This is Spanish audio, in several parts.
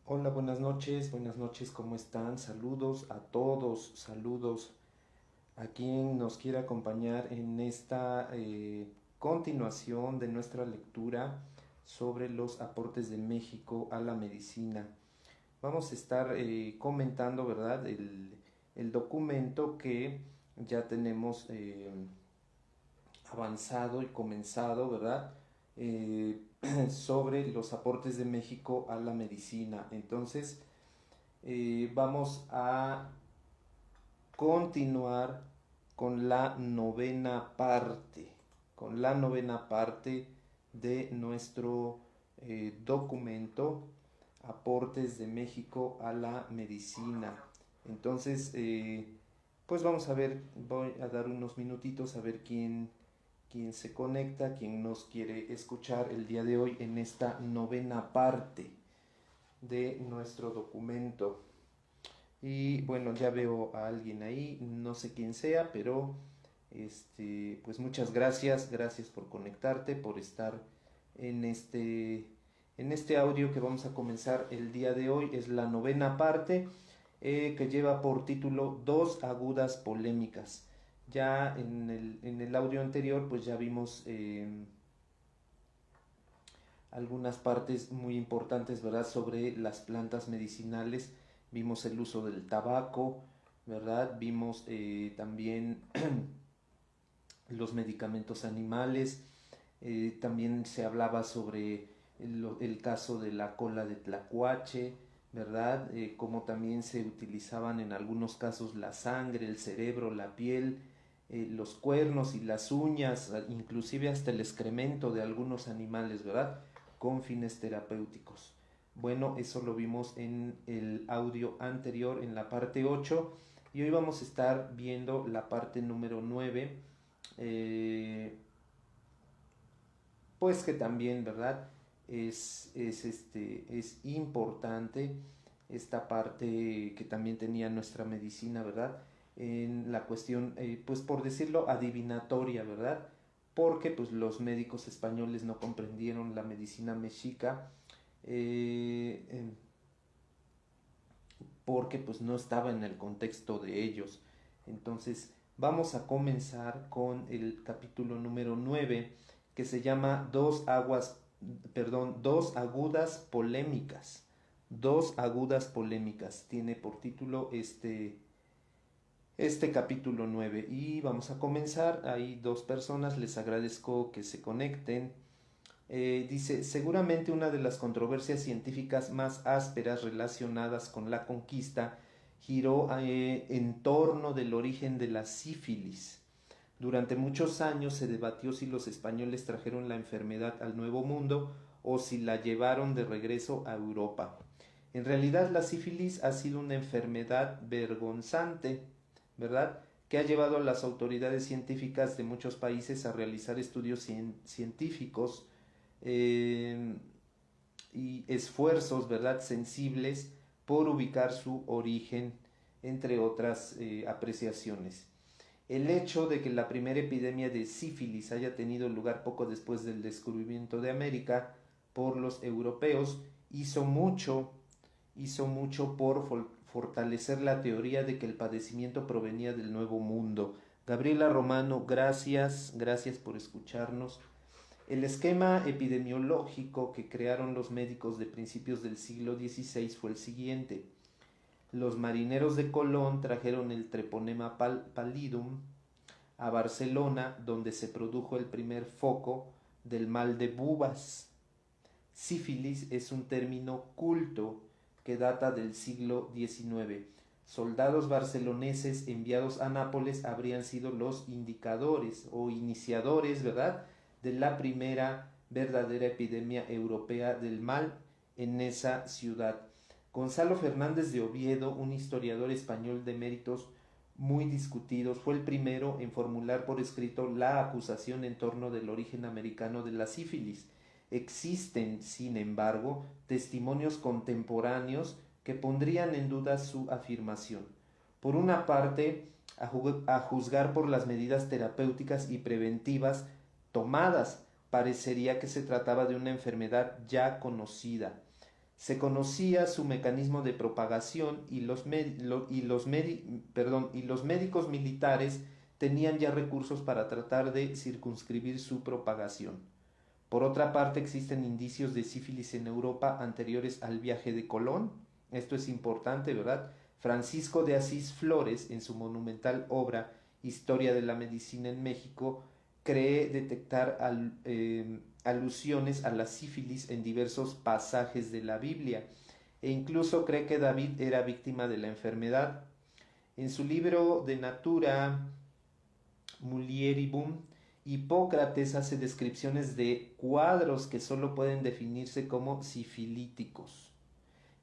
Hola, buenas noches, ¿cómo están? Saludos a todos, saludos a quien nos quiera acompañar en esta continuación de nuestra lectura sobre los aportes de México a la medicina. Vamos a estar comentando, ¿verdad? El documento que ya tenemos avanzado y comenzado, ¿verdad? Eh, sobre los aportes de México a la medicina. Entonces, vamos a continuar con la novena parte, con la novena parte de nuestro documento Aportes de México a la Medicina. Entonces, pues vamos a ver, voy a dar unos minutitos a ver quién se conecta, quién nos quiere escuchar el día de hoy en esta novena parte de nuestro documento. Y bueno, ya veo a alguien ahí, no sé quién sea, pero pues muchas gracias, gracias por conectarte, por estar en en este audio que vamos a comenzar el día de hoy. Es la novena parte que lleva por título Dos agudas polémicas. Ya en el audio anterior pues ya vimos algunas partes muy importantes, ¿verdad? Sobre las plantas medicinales, vimos el uso del tabaco, ¿verdad? Vimos también los medicamentos animales, también se hablaba sobre el caso de la cola de tlacuache, ¿verdad? Como también se utilizaban en algunos casos la sangre, el cerebro, la piel, los cuernos y las uñas, inclusive hasta el excremento de algunos animales, ¿verdad? Con fines terapéuticos. Bueno, eso lo vimos en el audio anterior, en la parte 8, y hoy vamos a estar viendo la parte número 9, eh, pues que también, ¿verdad? Es importante esta parte que también tenía nuestra medicina, ¿verdad? En la cuestión, pues por decirlo, adivinatoria, ¿verdad? Porque pues los médicos españoles no comprendieron la medicina mexica, eh, porque pues no estaba en el contexto de ellos. Entonces vamos a comenzar con el capítulo número 9 que se llama Dos agudas polémicas. Dos agudas polémicas. Tiene por título este capítulo 9 y vamos a comenzar. Hay dos personas, les agradezco que se conecten. Dice, seguramente una de las controversias científicas más ásperas relacionadas con la conquista giró en torno del origen de la sífilis. Durante muchos años se debatió si los españoles trajeron la enfermedad al Nuevo Mundo o si la llevaron de regreso a Europa. En realidad la sífilis ha sido una enfermedad vergonzante, ¿verdad? Que ha llevado a las autoridades científicas de muchos países a realizar estudios científicos eh, y esfuerzos, ¿verdad?, sensibles por ubicar su origen, entre otras apreciaciones. El hecho de que la primera epidemia de sífilis haya tenido lugar poco después del descubrimiento de América por los europeos hizo mucho por fortalecer la teoría de que el padecimiento provenía del Nuevo Mundo. Gabriela Romano, gracias, gracias por escucharnos. El esquema epidemiológico que crearon los médicos de principios del siglo XVI fue el siguiente. Los marineros de Colón trajeron el Treponema pallidum a Barcelona, donde se produjo el primer foco del mal de bubas. Sífilis es un término culto que data del siglo XIX. Soldados barceloneses enviados a Nápoles habrían sido los indicadores o iniciadores, ¿verdad?, de la primera verdadera epidemia europea del mal en esa ciudad. Gonzalo Fernández de Oviedo, un historiador español de méritos muy discutidos, fue el primero en formular por escrito la acusación en torno del origen americano de la sífilis. Existen, sin embargo, testimonios contemporáneos que pondrían en duda su afirmación. Por una parte, a juzgar por las medidas terapéuticas y preventivas tomadas, parecería que se trataba de una enfermedad ya conocida. Se conocía su mecanismo de propagación y los médicos militares tenían ya recursos para tratar de circunscribir su propagación. Por otra parte, existen indicios de sífilis en Europa anteriores al viaje de Colón. Esto es importante, ¿verdad? Francisco de Asís Flores, en su monumental obra Historia de la Medicina en México, cree detectar alusiones a la sífilis en diversos pasajes de la Biblia e incluso cree que David era víctima de la enfermedad. En su libro De Natura Mulieribus, Hipócrates hace descripciones de cuadros que solo pueden definirse como sifilíticos.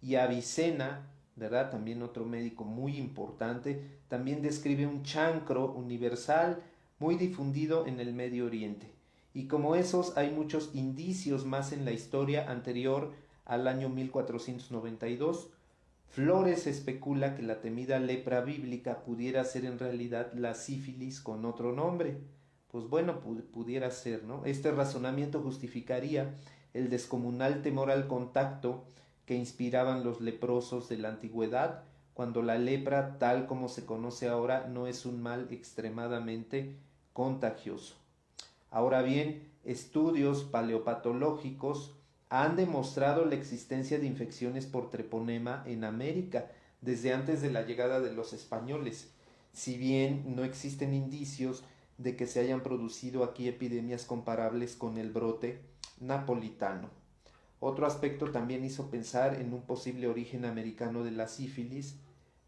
Y Avicena, ¿verdad? También otro médico muy importante, también describe un chancro universal muy difundido en el Medio Oriente. Y como esos hay muchos indicios más en la historia anterior al año 1492. Flores especula que la temida lepra bíblica pudiera ser en realidad la sífilis con otro nombre. Pues bueno, pudiera ser, ¿no? Este razonamiento justificaría el descomunal temor al contacto que inspiraban los leprosos de la antigüedad, cuando la lepra, tal como se conoce ahora, no es un mal extremadamente contagioso. Ahora bien, estudios paleopatológicos han demostrado la existencia de infecciones por treponema en América desde antes de la llegada de los españoles, si bien no existen indicios de que se hayan producido aquí epidemias comparables con el brote napolitano. Otro aspecto también hizo pensar en un posible origen americano de la sífilis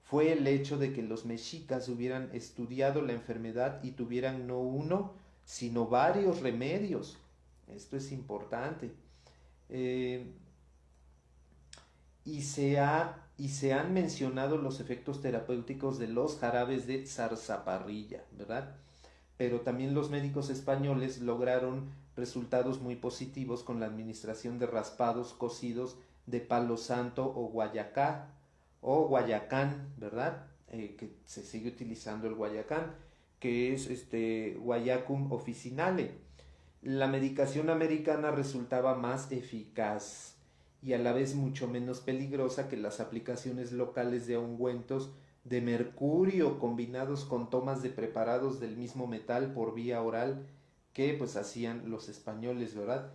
fue el hecho de que los mexicas hubieran estudiado la enfermedad y tuvieran no uno, sino varios remedios. Esto es importante. Eh, y se han mencionado los efectos terapéuticos de los jarabes de zarzaparrilla, ¿verdad? Pero también los médicos españoles lograron resultados muy positivos con la administración de raspados cocidos de palo santo o guayacán, ¿verdad? Que se sigue utilizando el guayacán, que es Guayacum officinale. La medicación americana resultaba más eficaz y a la vez mucho menos peligrosa que las aplicaciones locales de ungüentos de mercurio combinados con tomas de preparados del mismo metal por vía oral que pues hacían los españoles, ¿verdad?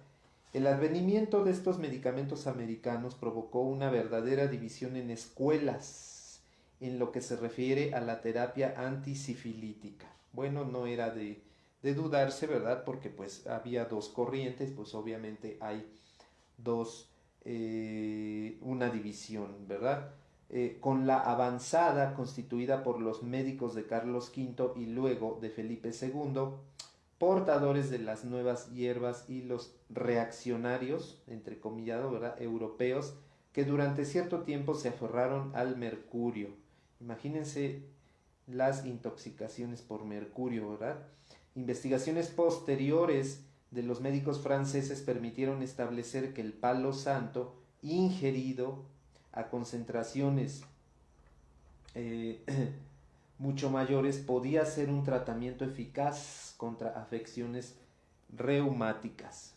El advenimiento de estos medicamentos americanos provocó una verdadera división en escuelas en lo que se refiere a la terapia antisifilítica. Bueno, no era de dudarse, ¿verdad? Porque pues había dos corrientes, pues obviamente hay una división, ¿verdad? Con la avanzada constituida por los médicos de Carlos V y luego de Felipe II, portadores de las nuevas hierbas y los reaccionarios, entrecomillado, ¿verdad?, europeos, que durante cierto tiempo se aferraron al mercurio. Imagínense las intoxicaciones por mercurio, ¿verdad? Investigaciones posteriores de los médicos franceses permitieron establecer que el palo santo ingerido a concentraciones mucho mayores podía ser un tratamiento eficaz contra afecciones reumáticas.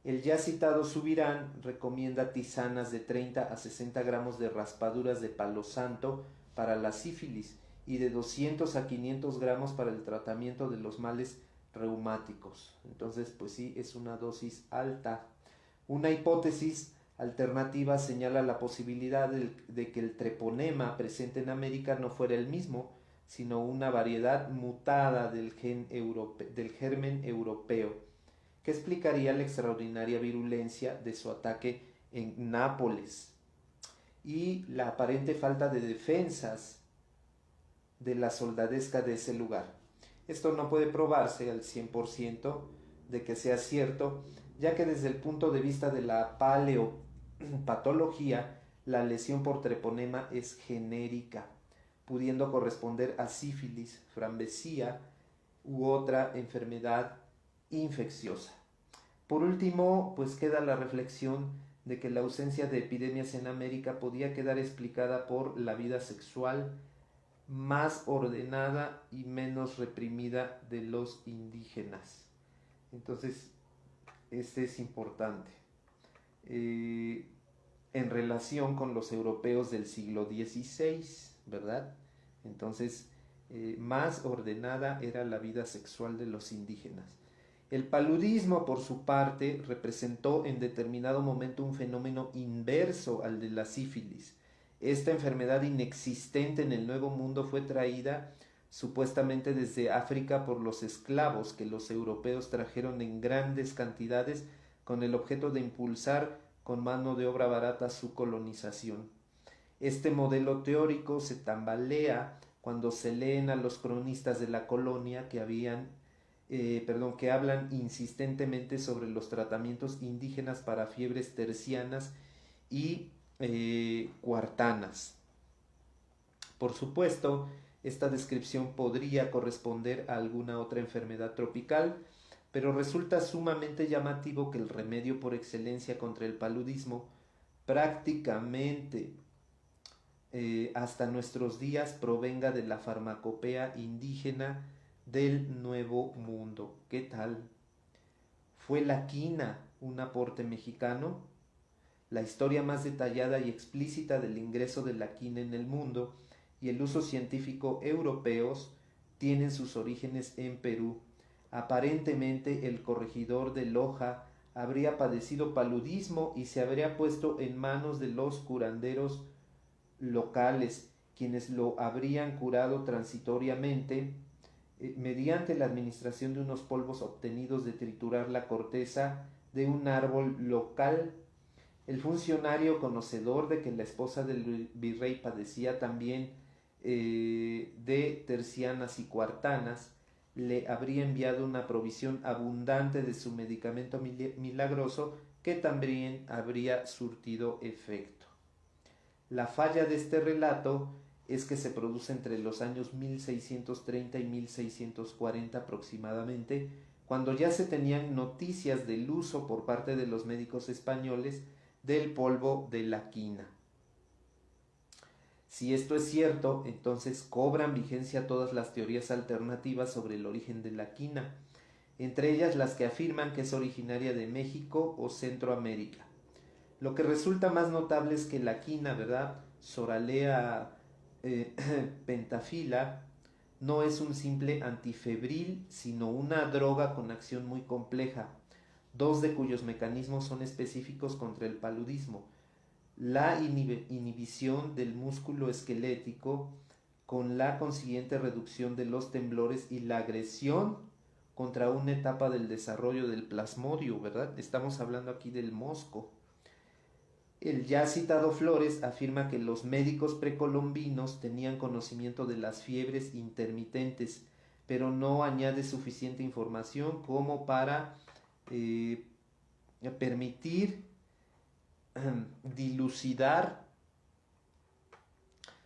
El ya citado Subirán recomienda tisanas de 30 a 60 gramos de raspaduras de palo santo para la sífilis y de 200 a 500 gramos para el tratamiento de los males reumáticos. Entonces, pues sí, es una dosis alta. Una hipótesis alternativa señala la posibilidad de que el treponema presente en América no fuera el mismo, sino una variedad mutada del germen europeo, que explicaría la extraordinaria virulencia de su ataque en Nápoles y la aparente falta de defensas de la soldadesca de ese lugar. Esto no puede probarse al 100% de que sea cierto, ya que desde el punto de vista de la paleopatología, la lesión por treponema es genérica, pudiendo corresponder a sífilis, frambesía u otra enfermedad infecciosa. Por último, pues queda la reflexión de que la ausencia de epidemias en América podía quedar explicada por la vida sexual más ordenada y menos reprimida de los indígenas. Entonces, este es importante. en relación con los europeos del siglo XVI, ¿verdad? Entonces, más ordenada era la vida sexual de los indígenas. El paludismo, por su parte, representó en determinado momento un fenómeno inverso al de la sífilis. Esta enfermedad inexistente en el Nuevo Mundo fue traída supuestamente desde África por los esclavos que los europeos trajeron en grandes cantidades con el objeto de impulsar con mano de obra barata su colonización. Este modelo teórico se tambalea cuando se leen a los cronistas de la colonia que hablan insistentemente sobre los tratamientos indígenas para fiebres tercianas y cuartanas. Por supuesto, esta descripción podría corresponder a alguna otra enfermedad tropical, pero resulta sumamente llamativo que el remedio por excelencia contra el paludismo prácticamente hasta nuestros días provenga de la farmacopea indígena del Nuevo Mundo. ¿Qué tal? ¿Fue la quina un aporte mexicano? La historia más detallada y explícita del ingreso de la quina en el mundo y el uso científico europeos tienen sus orígenes en Perú. Aparentemente el corregidor de Loja habría padecido paludismo y se habría puesto en manos de los curanderos locales, quienes lo habrían curado transitoriamente mediante la administración de unos polvos obtenidos de triturar la corteza de un árbol local. El funcionario, conocedor de que la esposa del virrey padecía también de tercianas y cuartanas, le habría enviado una provisión abundante de su medicamento milagroso que también habría surtido efecto. La falla de este relato es que se produce entre los años 1630 y 1640 aproximadamente, cuando ya se tenían noticias del uso por parte de los médicos españoles del polvo de la quina. Si esto es cierto, entonces cobran vigencia todas las teorías alternativas sobre el origen de la quina, entre ellas las que afirman que es originaria de México o Centroamérica. Lo que resulta más notable es que la quina, ¿verdad? Soralea pentafila, no es un simple antifebril, sino una droga con acción muy compleja, dos de cuyos mecanismos son específicos contra el paludismo: la inhibición del músculo esquelético con la consiguiente reducción de los temblores y la agresión contra una etapa del desarrollo del plasmodio, ¿verdad? Estamos hablando aquí del mosco. El ya citado Flores afirma que los médicos precolombinos tenían conocimiento de las fiebres intermitentes, pero no añade suficiente información como para permitir dilucidar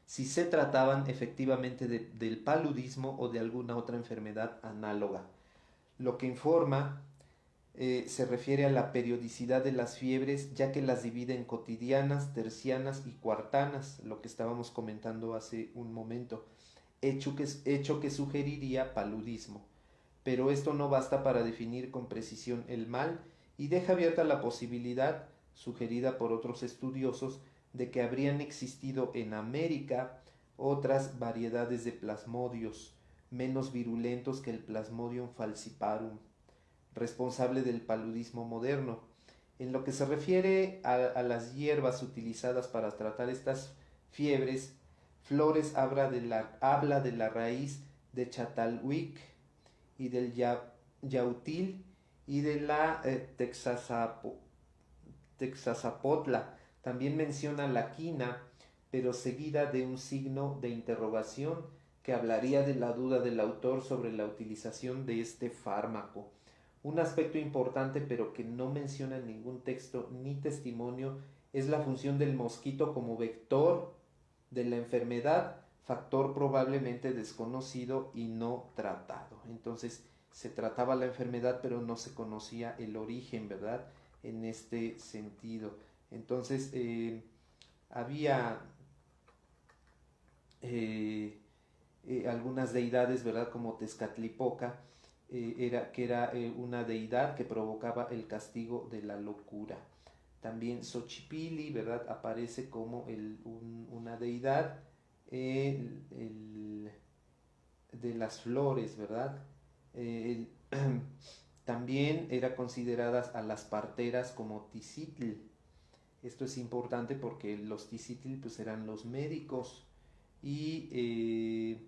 si se trataban efectivamente del paludismo o de alguna otra enfermedad análoga. Lo que informa se refiere a la periodicidad de las fiebres, ya que las divide en cotidianas, tercianas y cuartanas, lo que estábamos comentando hace un momento, hecho que sugeriría paludismo. Pero esto no basta para definir con precisión el mal y deja abierta la posibilidad, sugerida por otros estudiosos, de que habrían existido en América otras variedades de plasmodios, menos virulentos que el Plasmodium falciparum, responsable del paludismo moderno. En lo que se refiere a las hierbas utilizadas para tratar estas fiebres, Flores habla de la raíz de Chatalhuic y del yautil y de la texasapotla. También menciona la quina, pero seguida de un signo de interrogación que hablaría de la duda del autor sobre la utilización de este fármaco. Un aspecto importante, pero que no menciona en ningún texto ni testimonio, es la función del mosquito como vector de la enfermedad, factor probablemente desconocido y no tratado. Entonces, se trataba la enfermedad, pero no se conocía el origen, ¿verdad? En este sentido. Entonces, había algunas deidades, ¿verdad? Como Tezcatlipoca, que era una deidad que provocaba el castigo de la locura. También Xochipilli, ¿verdad? Aparece como una deidad de las flores, ¿verdad? Eh, también era consideradas a las parteras como Ticitl. Esto es importante porque los Ticitl pues eran los médicos y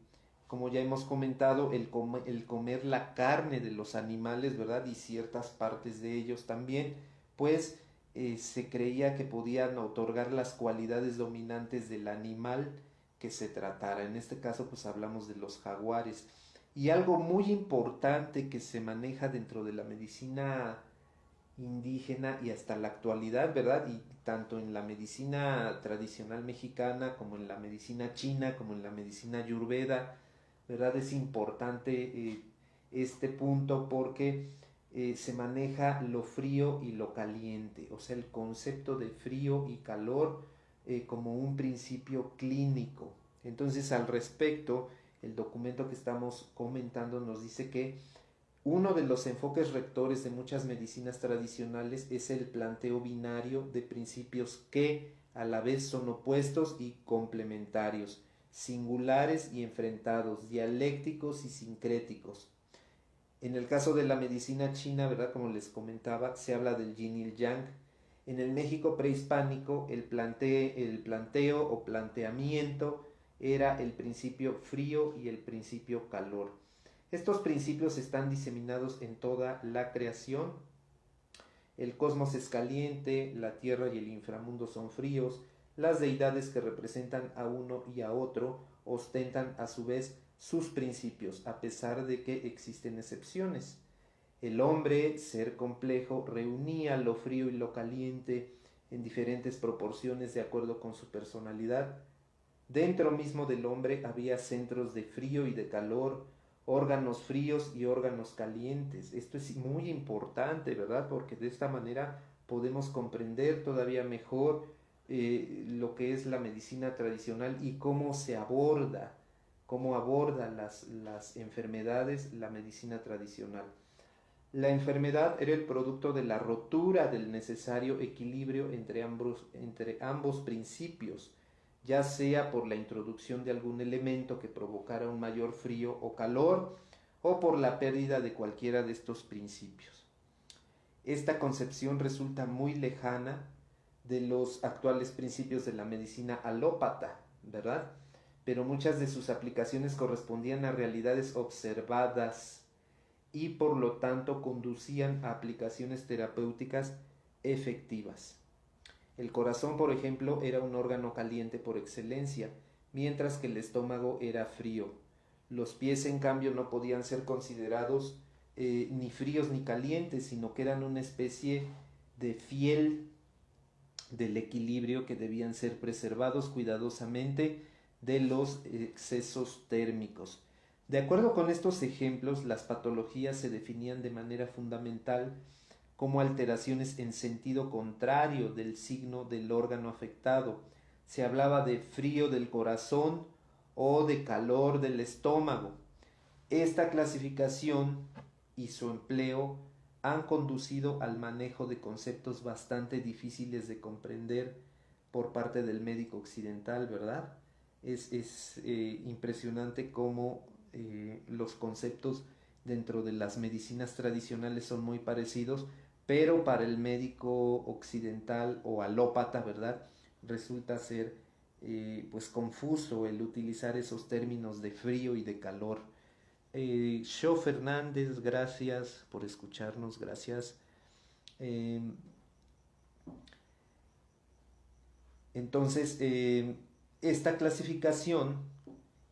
como ya hemos comentado, el comer la carne de los animales, ¿verdad? Y ciertas partes de ellos también, pues se creía que podían otorgar las cualidades dominantes del animal que se tratara. En este caso, pues hablamos de los jaguares. Y algo muy importante que se maneja dentro de la medicina indígena y hasta la actualidad, ¿verdad? Y tanto en la medicina tradicional mexicana como en la medicina china, como en la medicina ayurveda, ¿verdad? Es importante este punto porque se maneja lo frío y lo caliente, o sea, el concepto de frío y calor como un principio clínico. Entonces, al respecto, el documento que estamos comentando nos dice que uno de los enfoques rectores de muchas medicinas tradicionales es el planteo binario de principios que a la vez son opuestos y complementarios, singulares y enfrentados, dialécticos y sincréticos. En el caso de la medicina china, ¿verdad? Como les comentaba, se habla del yin y el yang. En el México prehispánico, el planteo o planteamiento era el principio frío y el principio calor. Estos principios están diseminados en toda la creación. El cosmos es caliente, la tierra y el inframundo son fríos. Las deidades que representan a uno y a otro ostentan a su vez sus principios, a pesar de que existen excepciones. El hombre, ser complejo, reunía lo frío y lo caliente en diferentes proporciones de acuerdo con su personalidad. Dentro mismo del hombre había centros de frío y de calor, órganos fríos y órganos calientes. Esto es muy importante, ¿verdad? Porque de esta manera podemos comprender todavía mejor lo que es la medicina tradicional y cómo aborda las enfermedades la medicina tradicional. La enfermedad era el producto de la rotura del necesario equilibrio entre ambos principios, ya sea por la introducción de algún elemento que provocara un mayor frío o calor, o por la pérdida de cualquiera de estos principios. Esta concepción resulta muy lejana de los actuales principios de la medicina alópata, ¿verdad? Pero muchas de sus aplicaciones correspondían a realidades observadas y por lo tanto conducían a aplicaciones terapéuticas efectivas. El corazón, por ejemplo, era un órgano caliente por excelencia, mientras que el estómago era frío. Los pies, en cambio, no podían ser considerados ni fríos ni calientes, sino que eran una especie de fiel del equilibrio que debían ser preservados cuidadosamente de los excesos térmicos. De acuerdo con estos ejemplos, las patologías se definían de manera fundamental como alteraciones en sentido contrario del signo del órgano afectado. Se hablaba de frío del corazón o de calor del estómago. Esta clasificación y su empleo han conducido al manejo de conceptos bastante difíciles de comprender por parte del médico occidental, ¿verdad? Es impresionante cómo los conceptos dentro de las medicinas tradicionales son muy parecidos, pero para el médico occidental o alópata, ¿verdad? Resulta ser pues confuso el utilizar esos términos de frío y de calor. Sho Fernández, gracias por escucharnos, gracias. Eh, entonces, esta clasificación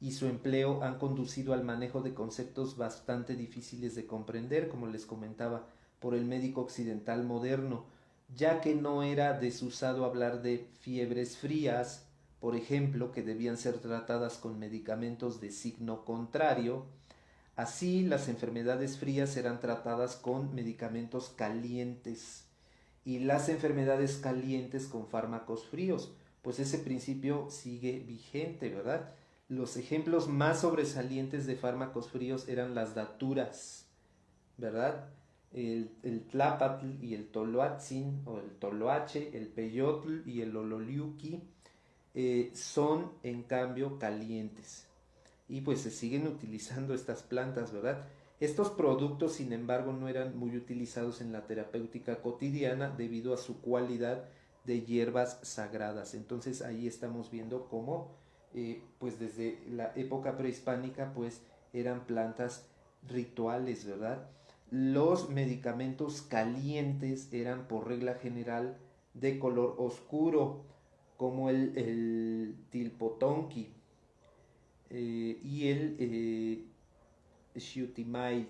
y su empleo han conducido al manejo de conceptos bastante difíciles de comprender, como les comentaba, por el médico occidental moderno, ya que no era desusado hablar de fiebres frías, por ejemplo, que debían ser tratadas con medicamentos de signo contrario. Así, las enfermedades frías eran tratadas con medicamentos calientes y las enfermedades calientes con fármacos fríos, pues ese principio sigue vigente, ¿verdad? Los ejemplos más sobresalientes de fármacos fríos eran las daturas, ¿verdad? el tlapatl y el toloatzin o el toloache, el peyotl y el ololiuqui son en cambio calientes y pues se siguen utilizando estas plantas, ¿verdad? Estos productos, sin embargo, no eran muy utilizados en la terapéutica cotidiana debido a su cualidad de hierbas sagradas. Entonces ahí estamos viendo cómo, pues desde la época prehispánica, pues eran plantas rituales, ¿verdad? Los medicamentos calientes eran por regla general de color oscuro, como el tilpotonqui y el Xiutimaic.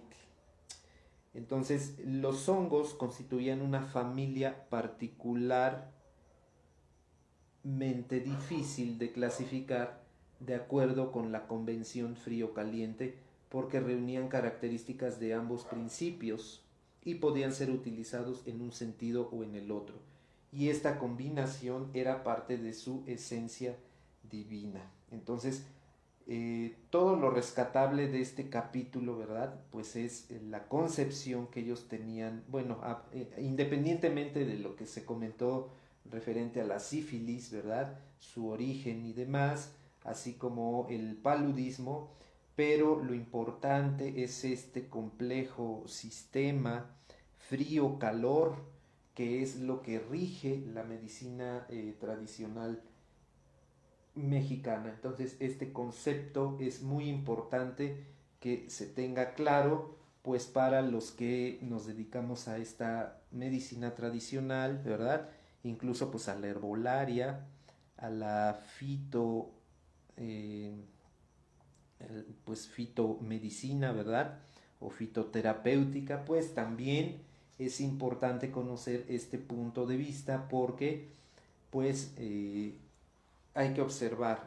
Entonces, los hongos constituían una familia particularmente difícil de clasificar de acuerdo con la convención frío-caliente porque reunían características de ambos principios y podían ser utilizados en un sentido o en el otro. Y esta combinación era parte de su esencia divina. Entonces, todo lo rescatable de este capítulo, ¿verdad? Pues es la concepción que ellos tenían, bueno, independientemente de lo que se comentó referente a la sífilis, ¿verdad? Su origen y demás, así como el paludismo, pero lo importante es este complejo sistema frío-calor, que es lo que rige la medicina tradicional mexicana. Entonces este concepto es muy importante que se tenga claro, pues para los que nos dedicamos a esta medicina tradicional, ¿verdad? Incluso pues a la herbolaria, a la eh, pues fitomedicina, ¿verdad? O fitoterapéutica, pues también es importante conocer este punto de vista porque pues hay que observar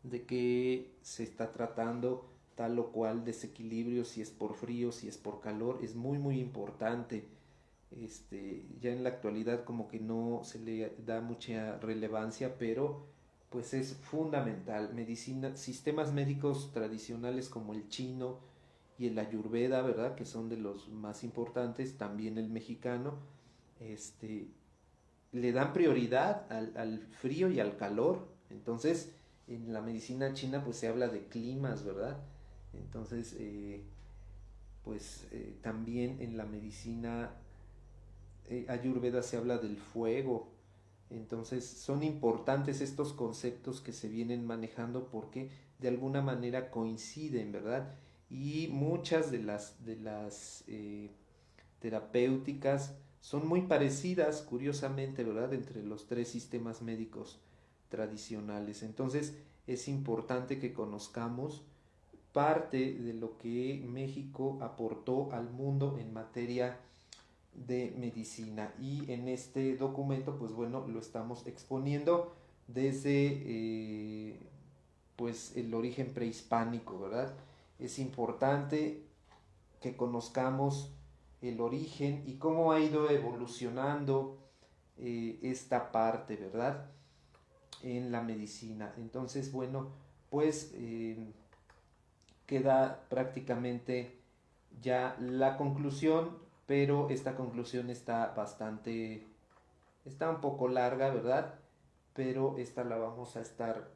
de que se está tratando tal o cual desequilibrio, si es por frío, si es por calor, es muy muy importante. Ya en la actualidad como que no se le da mucha relevancia, pero pues es fundamental. Medicina, sistemas médicos tradicionales como el chino y el ayurveda, ¿verdad? Que son de los más importantes, también el mexicano, este, le dan prioridad al frío y al calor. Entonces, en la medicina china pues se habla de climas, ¿verdad? Entonces, también en la medicina ayurveda se habla del fuego. Entonces, son importantes estos conceptos que se vienen manejando porque de alguna manera coinciden, ¿verdad? Y muchas de las terapéuticas son muy parecidas, curiosamente, ¿verdad?, entre los tres sistemas médicos tradicionales. Entonces, es importante que conozcamos parte de lo que México aportó al mundo en materia de medicina. Y en este documento, pues bueno, lo estamos exponiendo desde pues el origen prehispánico, ¿verdad? Es importante que conozcamos el origen y cómo ha ido evolucionando esta parte, ¿verdad? En la medicina. Entonces, bueno, pues queda prácticamente ya la conclusión, pero esta conclusión está un poco larga, ¿verdad? Pero esta la vamos a estar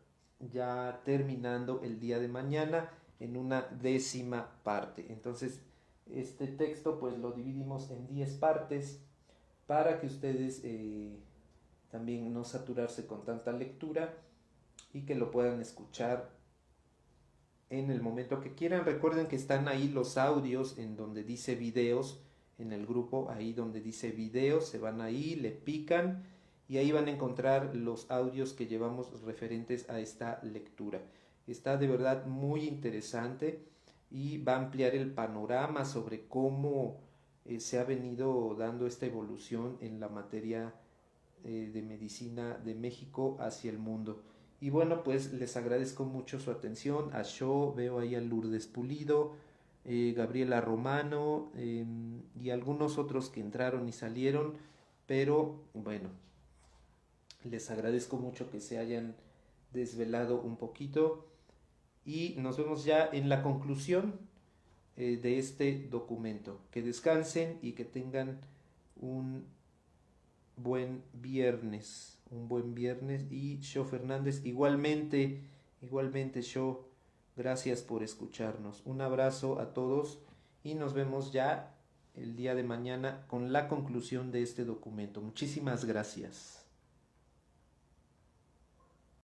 ya terminando el día de mañana en una 10ª parte. Entonces, este texto pues lo dividimos en 10 partes para que ustedes también no saturarse con tanta lectura y que lo puedan escuchar en el momento que quieran. Recuerden que están ahí los audios en donde dice videos, en el grupo, ahí donde dice videos, se van ahí, le pican y ahí van a encontrar los audios que llevamos referentes a esta lectura. Está de verdad muy interesante y va a ampliar el panorama sobre cómo se ha venido dando esta evolución en la materia de medicina de México hacia el mundo. Y bueno, pues les agradezco mucho su atención. A Sho, veo ahí a Lourdes Pulido, Gabriela Romano y algunos otros que entraron y salieron. Pero bueno, les agradezco mucho que se hayan desvelado un poquito. Y nos vemos ya en la conclusión de este documento. Que descansen y que tengan un buen viernes. Un buen viernes. Y Sho Fernández, igualmente Sho, gracias por escucharnos. Un abrazo a todos y nos vemos ya el día de mañana con la conclusión de este documento. Muchísimas gracias.